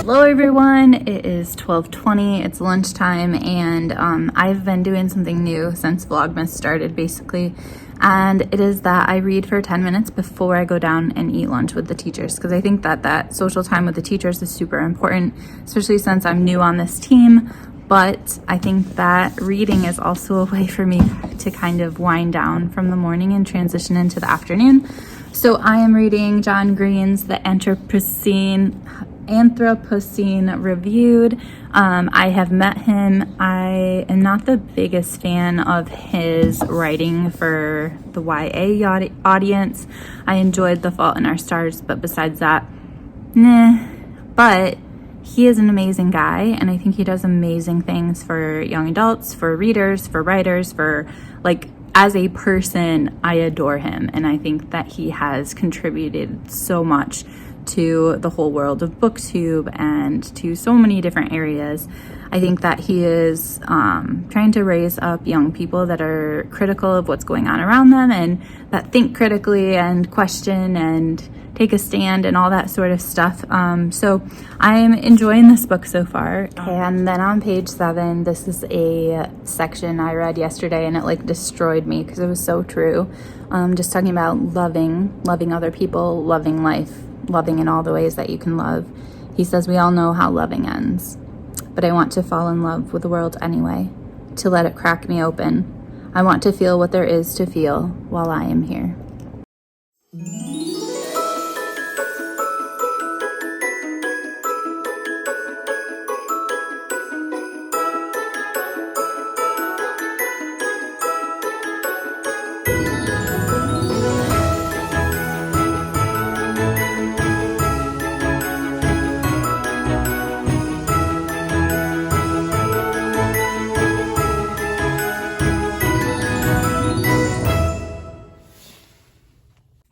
Hello everyone, it is 12:20, it's lunchtime, and I've been doing something new since Vlogmas started basically, and it is that I read for 10 minutes before I go down and eat lunch with the teachers, because I think that social time with the teachers is super important, especially since I'm new on this team. But I think that reading is also a way for me to kind of wind down from the morning and transition into the afternoon. So I am reading John Green's The Anthropocene Reviewed. I have met him. I am not the biggest fan of his writing for the YA audience. I enjoyed The Fault in Our Stars, but besides that, nah. But he is an amazing guy, and I think he does amazing things for young adults, for readers, for writers, for as a person, I adore him, and I think that he has contributed so much to the whole world of BookTube and to so many different areas. I think that he is trying to raise up young people that are critical of what's going on around them and that think critically and question and take a stand and all that sort of stuff. So I'm enjoying this book so far. And then on page 7, this is a section I read yesterday, and it destroyed me because it was so true. Just talking about loving other people, loving life, loving in all the ways that you can love. He says, we all know how loving ends, but I want to fall in love with the world anyway, to let it crack me open. I want to feel what there is to feel while I am here.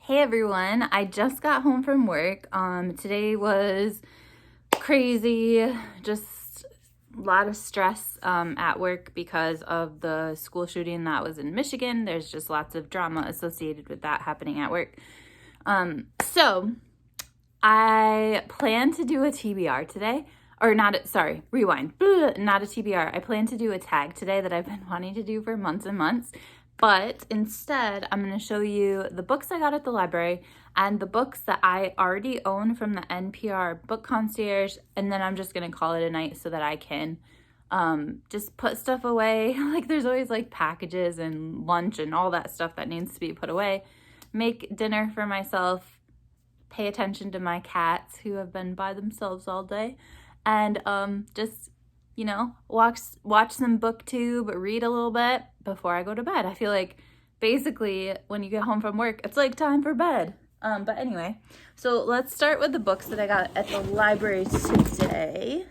Hey everyone, I just got home from work. Today was crazy, just a lot of stress at work because of the school shooting that was in Michigan. There's just lots of drama associated with that happening at work. So I plan to do a TBR today, or not, sorry, rewind, not a TBR. I plan to do a tag today that I've been wanting to do for months and months. But instead, I'm going to show you the books I got at the library and the books that I already own from the NPR book concierge. And then I'm just going to call it a night so that I can just put stuff away. There's always packages and lunch and all that stuff that needs to be put away. Make dinner for myself. Pay attention to my cats who have been by themselves all day. And just watch some BookTube, read a little bit before I go to bed. I feel like basically when you get home from work, it's time for bed. But anyway, so let's start with the books that I got at the library today.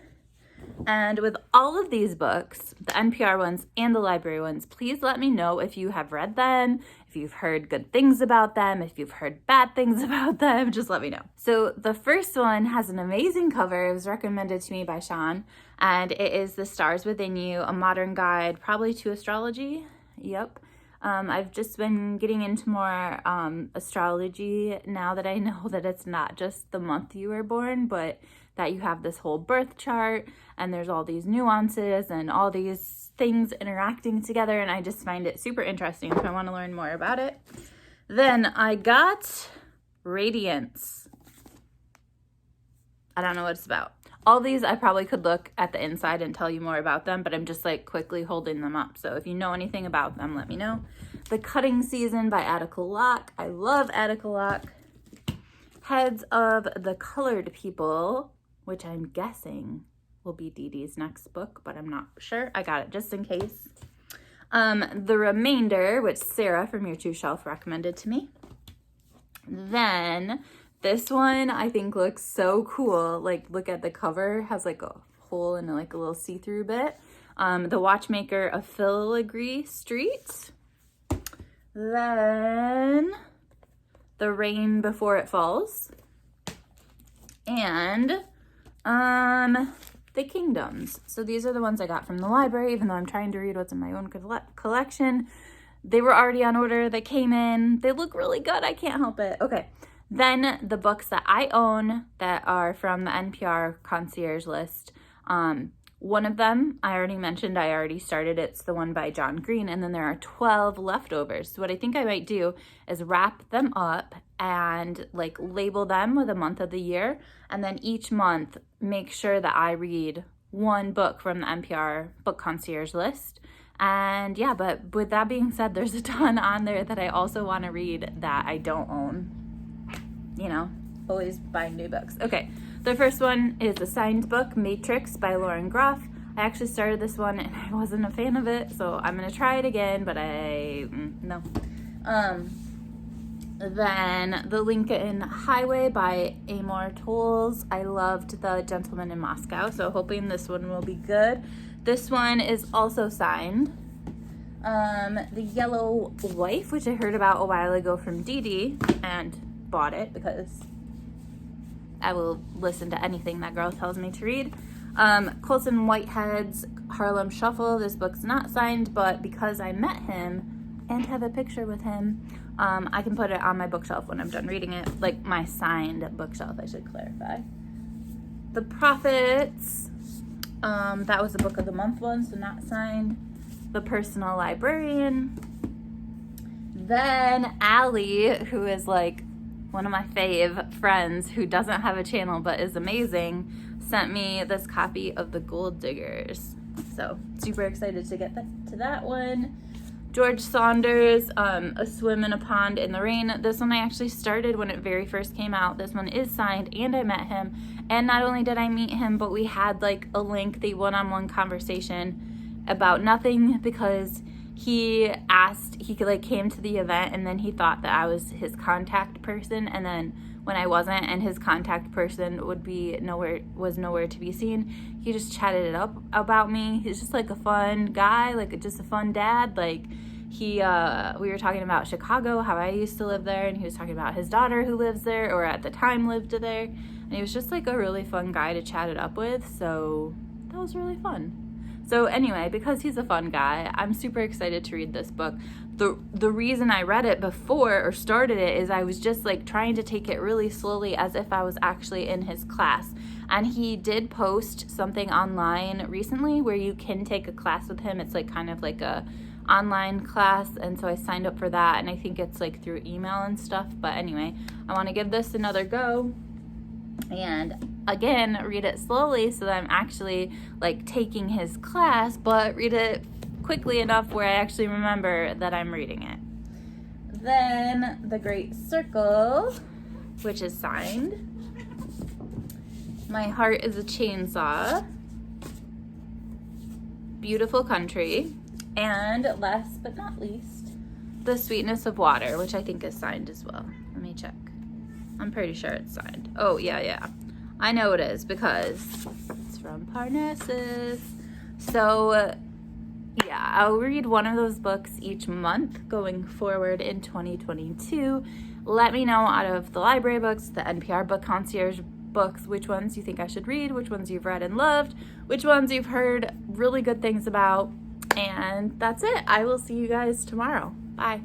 And with all of these books, the NPR ones and the library ones, please let me know if you have read them, if you've heard good things about them, if you've heard bad things about them, just let me know. So the first one has an amazing cover. It was recommended to me by Sean, and it is The Stars Within You, a modern guide, probably to astrology. Yep. I've just been getting into more astrology now that I know that it's not just the month you were born, but that you have this whole birth chart and there's all these nuances and all these things interacting together, and I just find it super interesting, so I want to learn more about it. Then I got Radiance. I don't know what it's about. All these I probably could look at the inside and tell you more about them, but I'm just quickly holding them up. So if you know anything about them, let me know. The Cutting Season by Attica Locke. I love Attica Locke. Heads of the Colored People, which I'm guessing will be Dee Dee's next book, but I'm not sure. I got it just in case. The Remainder, which Sarah from Your True Shelf recommended to me. Then this one I think looks so cool. Look at the cover, has a hole and a little see-through bit. The Watchmaker of Filigree Street. Then The Rain Before It Falls. And The Kingdoms. So these are the ones I got from the library, even though I'm trying to read what's in my own collection. They were already on order. They came in. They look really good. I can't help it. Okay. Then the books that I own that are from the NPR Concierge list, one of them I already mentioned, I already started. It's the one by John Green, and then there are 12 leftovers. So what I think I might do is wrap them up and like label them with a month of the year, and then each month make sure that I read one book from the NPR Book Concierge list. And yeah, but with that being said, there's a ton on there that I also want to read that I don't own. You know, always buying new books. Okay, the first one is a signed book, Matrix by Lauren Groff. I actually started this one and I wasn't a fan of it, so I'm gonna try it again, but no. Then The Lincoln Highway by Amor Towles. I loved The Gentleman in Moscow, so hoping this one will be good. This one is also signed. The Yellow Wife, which I heard about a while ago from Dee Dee and bought it because I will listen to anything that girl tells me to read. Colson Whitehead's Harlem Shuffle. This book's not signed, but because I met him and have a picture with him, I can put it on my bookshelf when I'm done reading it. Like my signed bookshelf, I should clarify. The Prophets. That was the book of the month one, so not signed. The Personal Librarian. Then Allie, who is like one of my fave friends who doesn't have a channel but is amazing, sent me this copy of The Gold Diggers. So super excited to get to that one. George Saunders, A Swim in a Pond in the Rain. This one I actually started when it very first came out. This one is signed and I met him. And not only did I meet him, but we had like a lengthy one-on-one conversation about nothing, because he like came to the event and then he thought that I was his contact person, and then when I wasn't and his contact person was nowhere to be seen, he just chatted it up about me. He's just like a fun guy, like just a fun dad. Like we were talking about Chicago, how I used to live there, and he was talking about his daughter who lives there, or at the time lived there, and he was just like a really fun guy to chat it up with. So that was really fun. So anyway, because he's a fun guy, I'm super excited to read this book. The reason I read it before or started it is I was just like trying to take it really slowly as if I was actually in his class. And he did post something online recently where you can take a class with him. It's like kind of like a online class, and so I signed up for that, and I think it's like through email and stuff. But anyway, I want to give this another go and again read it slowly so that I'm actually like taking his class, but read it quickly enough where I actually remember that I'm reading it. Then The Great Circle, which is signed. My Heart is a Chainsaw, Beautiful Country, and last but not least, The Sweetness of Water, which I think is signed as well. Let me check. I'm pretty sure it's signed. Oh, yeah. I know it is because it's from Parnassus. So, yeah, I'll read one of those books each month going forward in 2022. Let me know out of the library books, the NPR Book Concierge books, which ones you think I should read, which ones you've read and loved, which ones you've heard really good things about. And that's it. I will see you guys tomorrow. Bye.